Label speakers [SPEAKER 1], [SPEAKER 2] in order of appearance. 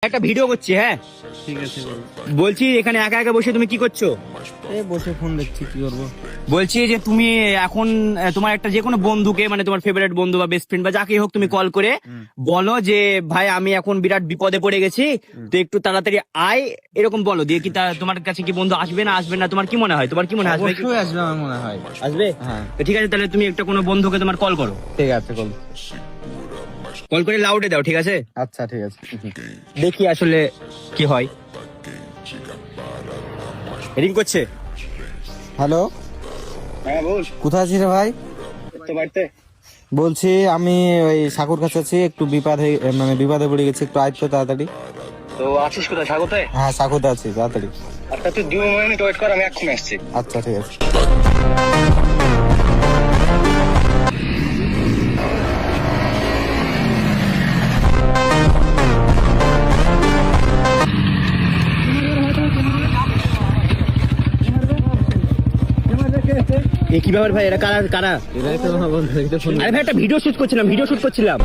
[SPEAKER 1] একটা ভিডিও করছি, হ্যাঁ
[SPEAKER 2] ঠিক আছে বলো।
[SPEAKER 1] বলছি এখানে একা একা বসে তুমি কি করছো?
[SPEAKER 2] এই বসে ফোন দেখছি, কি করবো।
[SPEAKER 1] বলছি যে তুমি এখন তোমার একটা যে কোনো বন্ধুকে, মানে তোমার ফেভারিট বন্ধু বা বেস্ট ফ্রেন্ড বা যাকে হোক, তুমি কল করে বলো যে ভাই আমি এখন বিরাট বিপদে পড়ে গেছি, তো একটু তাড়াতাড়ি আয়, এরকম বলো। দিয়ে কি তোমার কাছে কি বন্ধু আসবে না আসবে না, তোমার কি মনে হয়? তোমার কি মনে হয় আসবে?
[SPEAKER 2] অবশ্যই আসবে আমার মনে হয়।
[SPEAKER 1] আসবে?
[SPEAKER 2] হ্যাঁ
[SPEAKER 1] তো ঠিক আছে, তাহলে তুমি একটা কোনো বন্ধুকে তোমার কল করো,
[SPEAKER 2] ঠিক আছে বল।
[SPEAKER 1] কল করে লাউডে দাও, ঠিক আছে?
[SPEAKER 2] আচ্ছা ঠিক আছে।
[SPEAKER 1] দেখি আসলে কি হয়। রিং করছে।
[SPEAKER 2] হ্যালো,
[SPEAKER 1] হ্যাঁ বল।
[SPEAKER 2] কোথায় আছিস রে ভাই?
[SPEAKER 1] তো বাড়িতে।
[SPEAKER 2] বলছি আমি ওই সাকুর কাছে আছি, একটু বিপদে পড়ে গেছি, একটু আয় তো তাড়াতাড়ি।
[SPEAKER 1] তো আছিস কোথায়? স্বাগতে?
[SPEAKER 2] হ্যাঁ সাকুতে আছি, তাড়াতাড়ি।
[SPEAKER 1] আচ্ছা তুই 2 মিনিট ওয়েট কর, আমি এক্ষুনি আসছি।
[SPEAKER 2] আচ্ছা ঠিক আছে।
[SPEAKER 1] এ কি ব্যাপার ভাই, এরা কারা কারা?
[SPEAKER 2] এরাই তো আমার বন্ধু,
[SPEAKER 1] আরে ভাই একটা ভিডিও শুট করছিলাম।